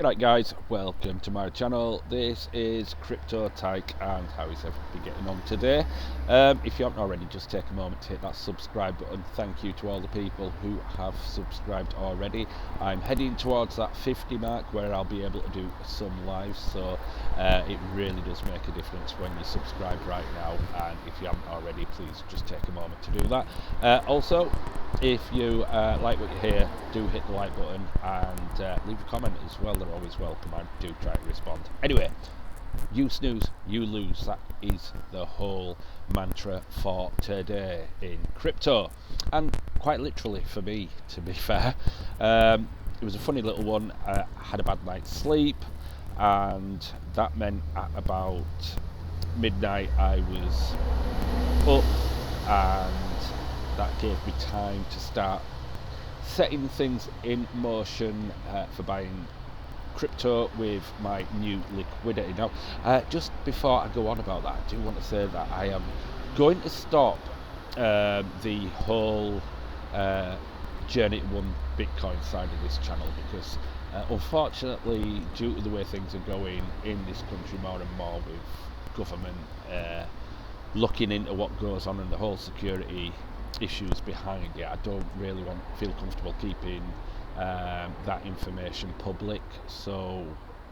G'day guys, welcome to my channel. This is Crypto Tyke, and how is everybody getting on today? If you haven't already, just take a moment to hit that subscribe button. Thank you to all the people who have subscribed already. I'm heading towards that 50 mark where I'll be able to do some lives, so it really does make a difference when you subscribe right now, and if you haven't already, please just take a moment to do that. Also, if you like what you hear, do hit the like button and leave a comment as well. They're always welcome. I do try to respond. Anyway, you snooze, you lose. That is the whole mantra for today in crypto, and quite literally for me, to be fair. It was a funny little one. I had a bad night's sleep, and that meant at about midnight I was up, and that gave me time to start setting things in motion for buying crypto with my new liquidity. Now, just before I go on about that, I do want to say that I am going to stop the whole journey to one Bitcoin side of this channel, because unfortunately, due to the way things are going in this country more and more, with government looking into what goes on and the whole security issues behind it, I don't really feel comfortable keeping that information public. So,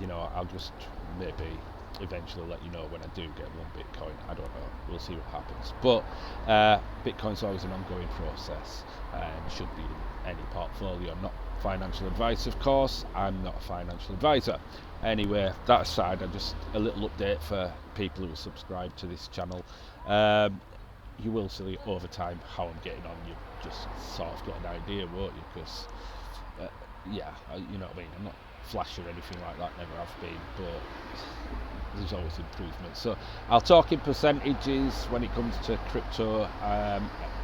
you know, I'll just maybe eventually let you know when I do get one Bitcoin. I don't know, we'll see what happens. But Bitcoin's always an ongoing process and should be in any portfolio. Not financial advice, of course. I'm not a financial advisor. Anyway, that aside, just a little update for people who subscribe to this channel. You will see over time how I'm getting on. You just sort of get an idea, won't you? Because you know what I mean, I'm not flashy or anything like that, never have been, but there's always improvement. So I'll talk in percentages when it comes to crypto,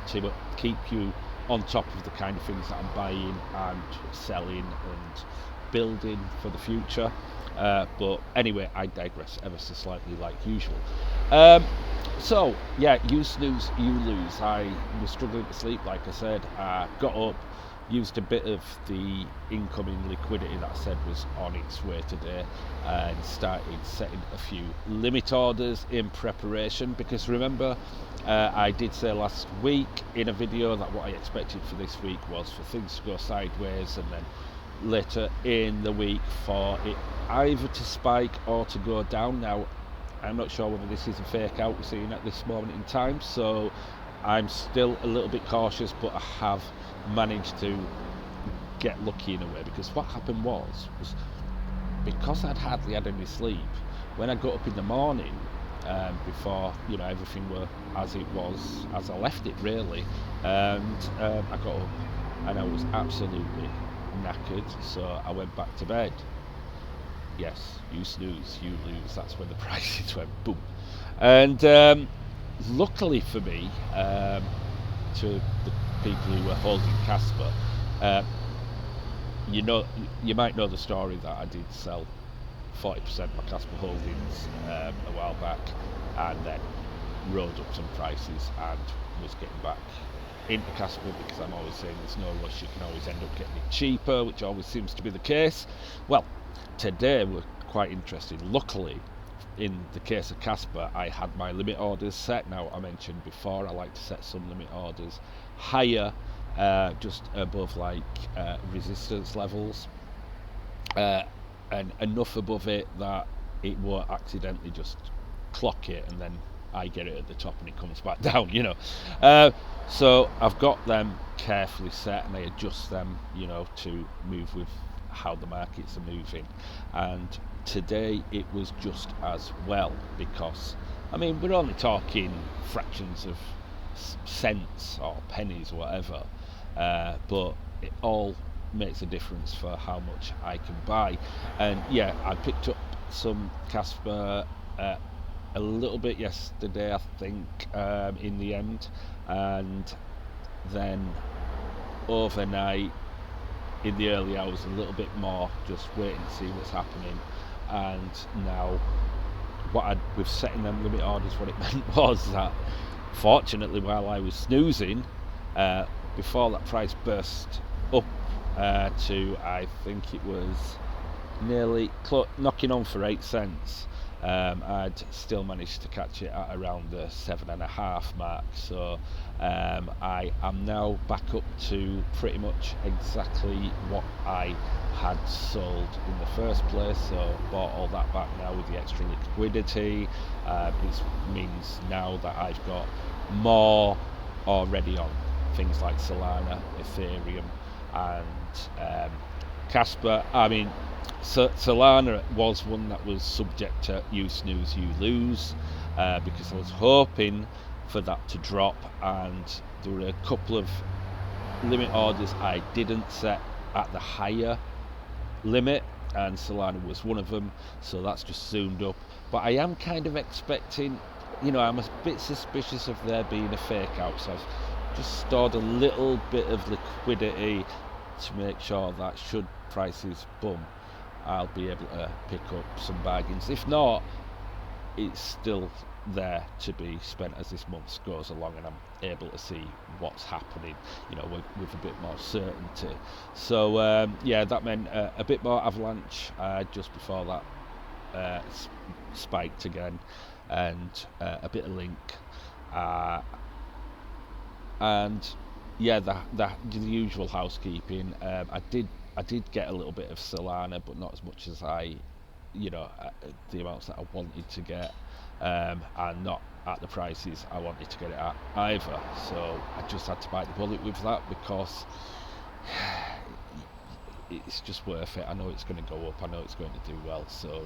to keep you on top of the kind of things that I'm buying and selling and building for the future. But anyway, I digress ever so slightly, like usual. So yeah, you snooze, you lose. I was struggling to sleep, like I said. Got up, used a bit of the incoming liquidity that I said was on its way today, and started setting a few limit orders in preparation. Because remember, I did say last week in a video that what I expected for this week was for things to go sideways, and then later in the week for it either to spike or to go down. Now, I'm not sure whether this is a fake out we're seeing at this moment in time, so I'm still a little bit cautious, but I have managed to get lucky in a way, because what happened was because I'd hardly had any sleep, when I got up in the morning, before, you know, everything were as it was, as I left it really, and I got up and I was absolutely knackered, so I went back to bed. Yes, you snooze, you lose. That's when the prices went boom. And luckily for me, to the people who were holding Casper, you might know the story that I did sell 40% of my Casper holdings a while back, and then rode up some prices and was getting back into Casper, because I'm always saying there's no rush, you can always end up getting it cheaper, which always seems to be the case. Well, today we're quite interesting. Luckily, in the case of Casper, I had my limit orders set. Now, I mentioned before I like to set some limit orders higher, just above like resistance levels, and enough above it that it won't accidentally just clock it and then I get it at the top and it comes back down, you know. So I've got them carefully set, and I adjust them, you know, to move with how the markets are moving. And today it was just as well, because I mean, we're only talking fractions of cents or pennies or whatever, but it all makes a difference for how much I can buy. And yeah, I picked up some Casper a little bit yesterday, I think, in the end, and then overnight in the early hours a little bit more, just waiting to see what's happening. And now with setting them limit orders, what it meant was that fortunately, while I was snoozing, before that price burst up to, I think it was nearly knocking on for 8 cents, I'd still managed to catch it at around the 7.5 mark. So I am now back up to pretty much exactly what I had sold in the first place. So bought all that back now with the extra liquidity. It means now that I've got more already on things like Solana, Ethereum, and Casper. I mean, Solana was one that was subject to you snooze, you lose, because I was hoping for that to drop, and there were a couple of limit orders I didn't set at the higher limit, and Solana was one of them, so that's just zoomed up. But I am kind of expecting, I'm a bit suspicious of there being a fake out, so I've just stored a little bit of liquidity to make sure that should prices boom, I'll be able to pick up some bargains. If not, it's still there to be spent as this month goes along, and I'm able to see what's happening, with a bit more certainty. So that meant a bit more avalanche just before that spiked again, and a bit of link, and the usual housekeeping. I did get a little bit of Solana, but not as much as the amounts that I wanted to get, and not at the prices I wanted to get it at either. So I just had to bite the bullet with that, because it's just worth it. I know it's going to go up, I know it's going to do well, so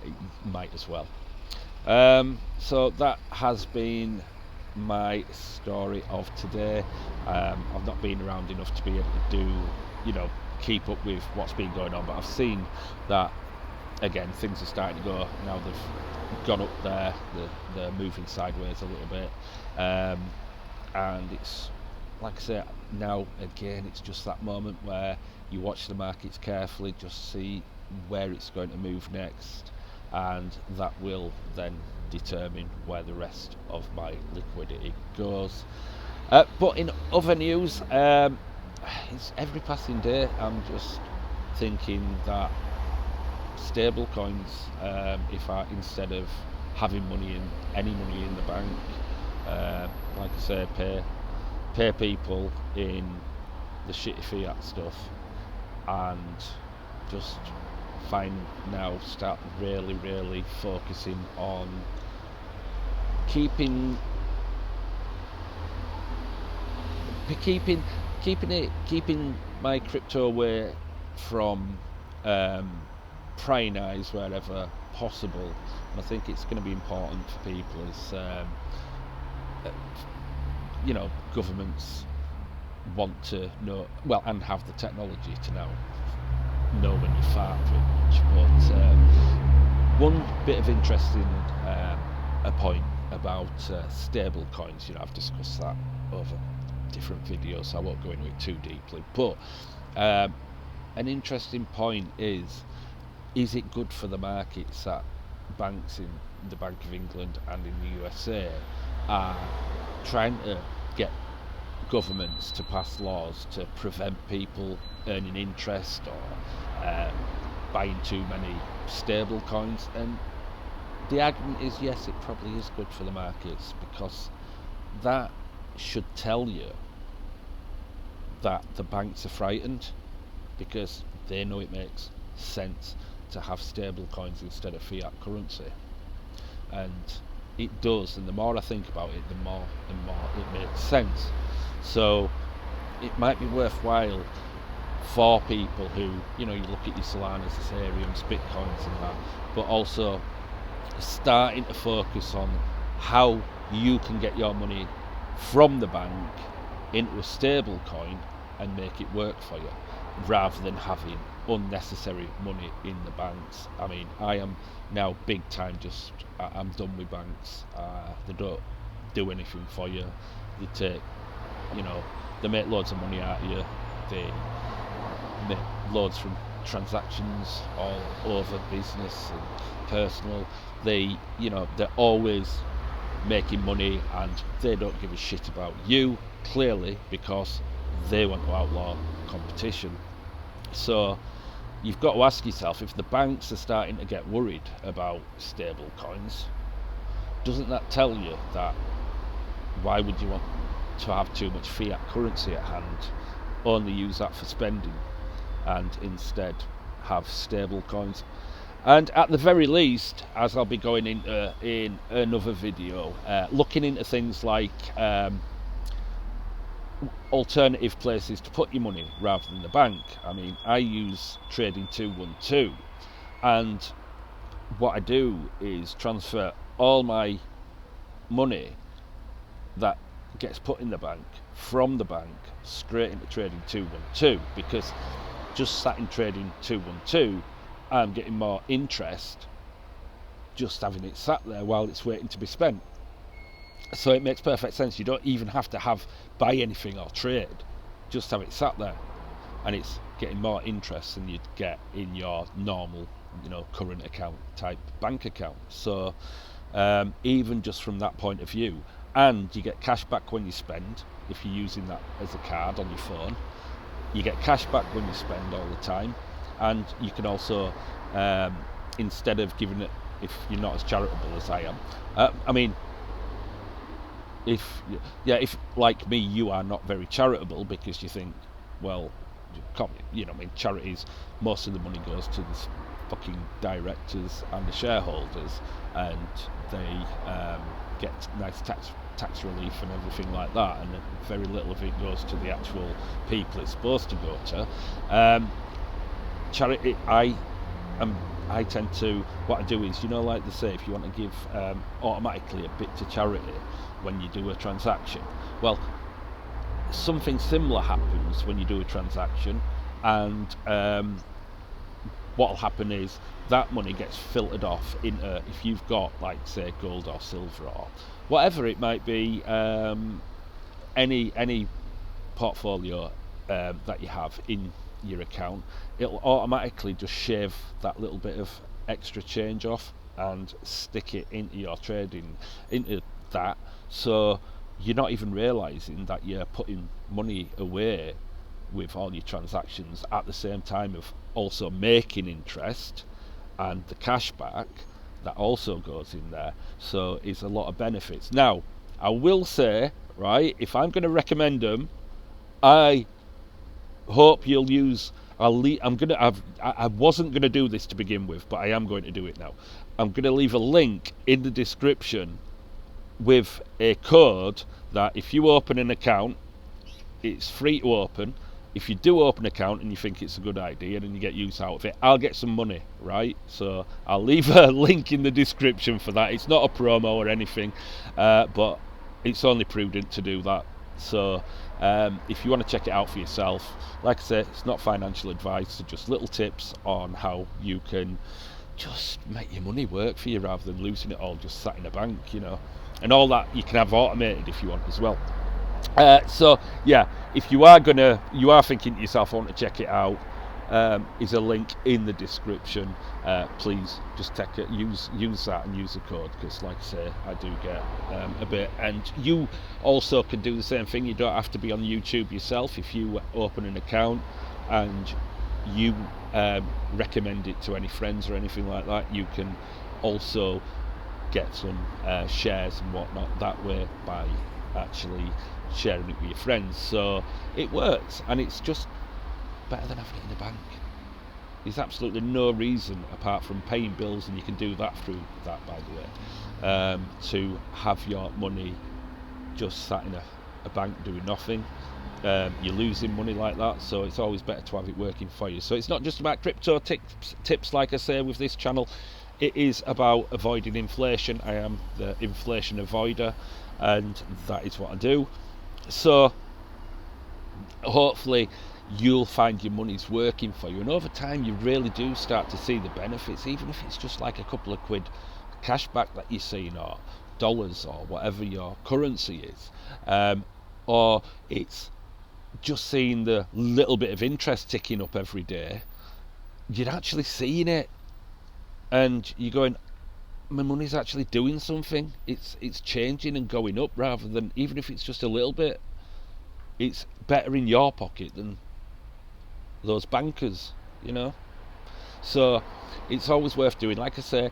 it might as well. So that has been my story of today. I've not been around enough to be able to do, keep up with what's been going on, but I've seen that again things are starting to go now. They've gone up there, they're moving sideways a little bit, and it's like I say, now again it's just that moment where you watch the markets carefully, just see where it's going to move next, and that will then determine where the rest of my liquidity goes. But in other news, it's every passing day I'm just thinking that stable coins, if I, instead of having any money in the bank, like I say, pay people in the shitty fiat stuff, and just start really focusing on keeping my crypto away from prying eyes wherever possible. And I think it's going to be important for people as governments want to know, well, and have the technology to now know when you fart pretty much. But one bit of interesting a point about stable coins, I've discussed that over different videos, so I won't go into it too deeply, but an interesting point is it good for the markets that banks in the Bank of England and in the USA are trying to get governments to pass laws to prevent people earning interest or buying too many stable coins? And the argument is yes, it probably is good for the markets, because that should tell you that the banks are frightened, because they know it makes sense to have stable coins instead of fiat currency. And it does, and the more I think about it, the more and more it makes sense. So it might be worthwhile for people who, you look at your Solanas, Ethereums, Bitcoins and that, but also starting to focus on how you can get your money from the bank into a stable coin and make it work for you, rather than having unnecessary money in the banks. I mean, I am now big time I'm done with banks. They don't do anything for you. They take, they make loads of money out of you. They make loads from transactions all over business and personal. They're always making money, and they don't give a shit about you, clearly, because they want to outlaw competition. So you've got to ask yourself, if the banks are starting to get worried about stable coins, doesn't that tell you that why would you want to have too much fiat currency at hand, only use that for spending, and instead have stable coins? And at the very least, as I'll be going into in another video, looking into things like alternative places to put your money rather than the bank. I mean, I use Trading 212, and what I do is transfer all my money that gets put in the bank from the bank straight into Trading 212, because just sat in Trading 212, I'm getting more interest just having it sat there while it's waiting to be spent. So it makes perfect sense. You don't even have to buy anything or trade, just have it sat there, and it's getting more interest than you'd get in your normal, current account type bank account. So even just from that point of view, and you get cash back when you spend. If you're using that as a card on your phone, you get cash back when you spend all the time. And you can also, instead of giving it, if you're not as charitable as I am, if like me, you are not very charitable, because you think, well, charities, most of the money goes to the fucking directors and the shareholders, and they get nice tax relief and everything like that, and very little of it goes to the actual people it's supposed to go to. Charity, I tend to, what I do is, like they say, if you want to give automatically a bit to charity when you do a transaction, well, something similar happens when you do a transaction, and what'll happen is that money gets filtered off into, if you've got, like, say, gold or silver or whatever it might be, any portfolio that you have in your account, it'll automatically just shave that little bit of extra change off and stick it into your trading, into that, so you're not even realizing that you're putting money away with all your transactions at the same time of also making interest, and the cash back that also goes in there. So it's a lot of benefits. Now, I will say, right, if I'm going to recommend them, I hope you'll use, I wasn't going to do this to begin with, but I am going to do it now. I'm going to leave a link in the description with a code that if you open an account, it's free to open. If you do open an account and you think it's a good idea and you get use out of it, I'll get some money, right? So I'll leave a link in the description for that. It's not a promo or anything, but it's only prudent to do that. So if you want to check it out for yourself, like I say, it's not financial advice, so just little tips on how you can just make your money work for you rather than losing it all just sat in a bank, and all that you can have automated if you want as well. So yeah, if you are thinking to yourself, I want to check it out, is a link in the description. Please just use that and use the code, because like I say, I do get a bit. And you also can do the same thing. You don't have to be on YouTube yourself. If you open an account and you recommend it to any friends or anything like that, you can also get some shares and whatnot that way by actually sharing it with your friends. So it works, and it's just better than having it in the bank. There's absolutely no reason, apart from paying bills, and you can do that through that, by the way, to have your money just sat in a bank doing nothing. You're losing money like that, so it's always better to have it working for you. So it's not just about crypto tips, like I say with this channel. It is about avoiding inflation. I am the inflation avoider, and that is what I do. So hopefully you'll find your money's working for you, and over time you really do start to see the benefits, even if it's just like a couple of quid cash back that you're seeing, or dollars, or whatever your currency is, or it's just seeing the little bit of interest ticking up every day. You're actually seeing it, and you're going, my money's actually doing something. It's changing and going up, rather than, even if it's just a little bit, it's better in your pocket than those bankers, So it's always worth doing. Like I say,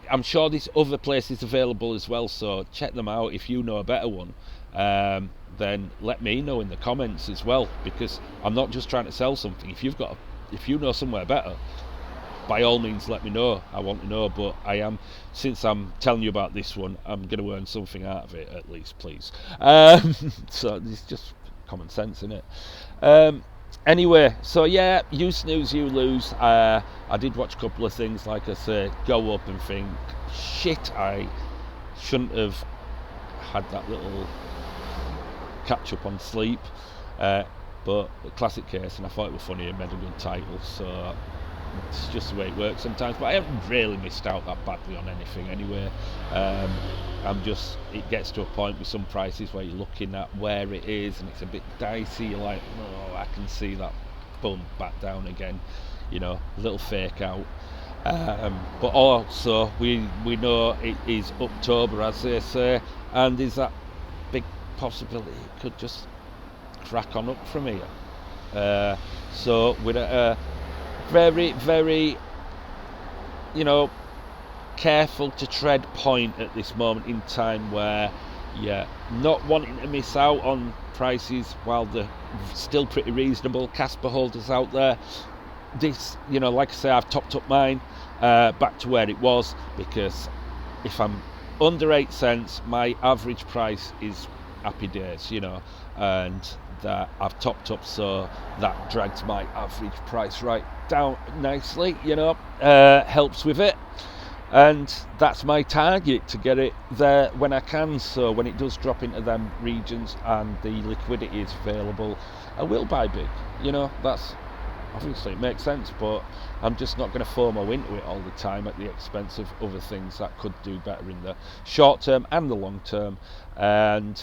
I'm sure there's other places available as well, so check them out. If you know a better one, then let me know in the comments as well, because I'm not just trying to sell something. If you know somewhere better, by all means let me know. I want to know. But since I'm telling you about this one, I'm going to earn something out of it at least, please. So it's just common sense, isn't it? Anyway, so yeah, you snooze, you lose. I did watch a couple of things, like I say, go up and think, shit, I shouldn't have had that little catch up on sleep. But a classic case, and I thought it was funny and made a good title, so it's just the way it works sometimes. But I haven't really missed out that badly on anything anyway. It gets to a point with some prices where you're looking at where it is and it's a bit dicey. You're like, oh, I can see that, boom, back down again, a little fake out. But also we know it is October, as they say, and there's that big possibility it could just crack on up from here. So we're at a very, very, careful to tread point at this moment in time, where not wanting to miss out on prices while they're still pretty reasonable. Casper holders out there, this, like I say, I've topped up mine back to where it was, because if I'm under 8 cents, my average price is happy days, and that I've topped up, so that drags my average price right down nicely, helps with it. And that's my target, to get it there when I can. So when it does drop into them regions and the liquidity is available, I will buy big. That's obviously, it makes sense, but I'm just not going to FOMO into it all the time at the expense of other things that could do better in the short term and the long term. And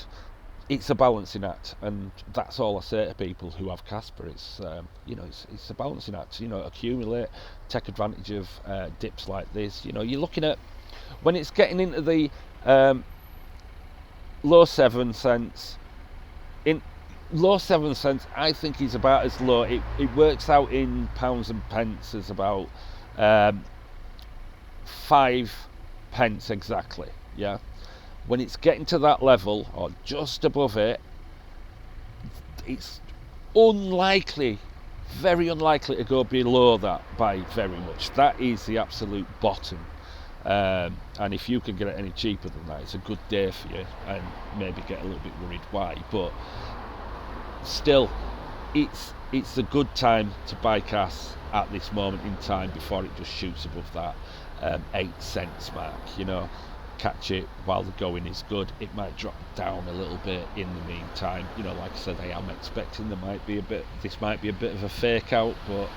it's a balancing act, and that's all I say to people who have Casper. It's it's a balancing act. Accumulate, take advantage of dips like this. You're looking at, when it's getting into the low 7 cents. In low 7 cents, I think is about as low. It works out in pounds and pence as about 5 pence exactly. Yeah. When it's getting to that level or just above it, it's unlikely, very unlikely to go below that by very much. That is the absolute bottom. And if you can get it any cheaper than that, it's a good day for you, and maybe get a little bit worried why. But still, it's a good time to buy CAS at this moment in time before it just shoots above that 8 cents mark. Catch it while the going is good. It might drop down a little bit in the meantime. Like I said, I am expecting this might be a bit of a fake out, but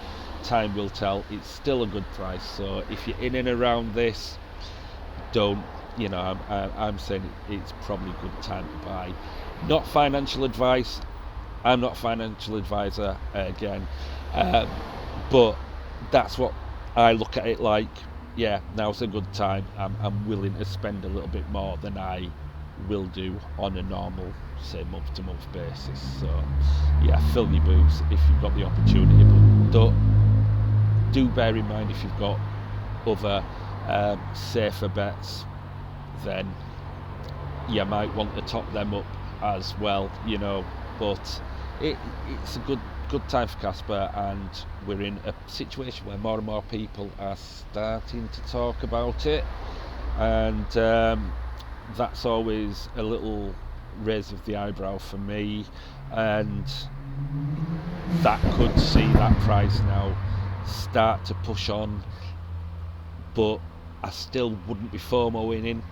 time will tell. It's still a good price, so if you're in and around this, don't, I'm saying it's probably a good time to buy. Not financial advice. I'm not a financial advisor again, but that's what I look at it like. Yeah, now's a good time. I'm willing to spend a little bit more than I will do on a normal, say, month-to-month basis. So, yeah, fill your boots if you've got the opportunity, but do bear in mind, if you've got other safer bets, then you might want to top them up as well, But it's a good time for Casper, and we're in a situation where more and more people are starting to talk about it, and that's always a little raise of the eyebrow for me, and that could see that price now start to push on. But I still wouldn't be FOMOing in.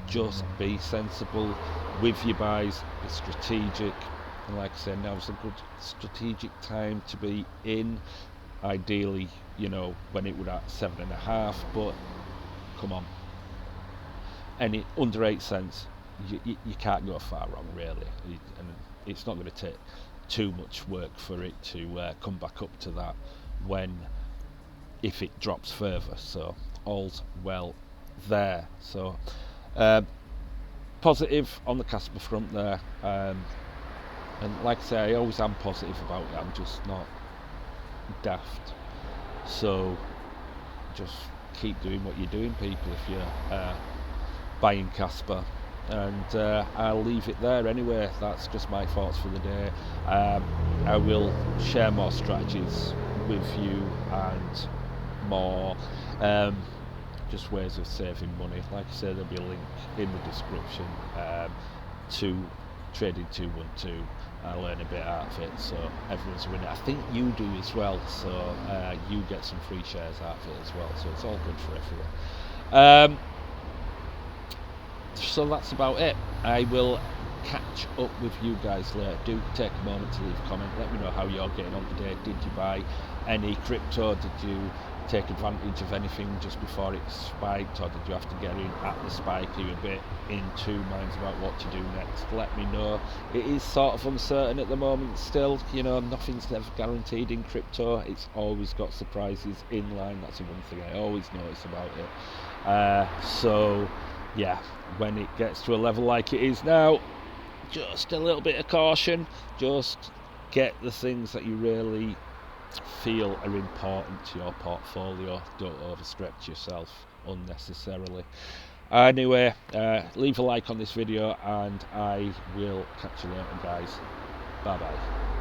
Just be sensible with your buys, be strategic. And like I said, now's a good strategic time to be in. Ideally, when it would at 7.5, but come on, any under 8 cents, you can't go far wrong, really. And it's not going to take too much work for it to come back up to that if it drops further. So all's well there. So positive on the Casper front there. And like I say, I always am positive about it. I'm just not daft. So just keep doing what you're doing, people, if you're buying Casper. And I'll leave it there anyway. That's just my thoughts for the day. I will share more strategies with you and more just ways of saving money. Like I said, there'll be a link in the description to Trading 212. I learn a bit out of it, so everyone's winning. I think you do as well, so you get some free shares out of it as well, so it's all good for everyone. So that's about it. I will catch up with you guys later. Do take a moment to leave a comment. Let me know how you're getting on today. Did you buy any crypto? Did you take advantage of anything just before it spiked, or did you have to get in at the spike? Are you a bit in two minds about what to do next? Let me know. It is sort of uncertain at the moment still. You know, nothing's ever guaranteed in crypto. It's always got surprises in line. That's the one thing I always notice about it. So yeah, when it gets to a level like it is now, just a little bit of caution. Just get the things that you really feel are important to your portfolio. Don't overstretch yourself unnecessarily. Anyway, leave a like on this video, and I will catch you later, guys. Bye bye.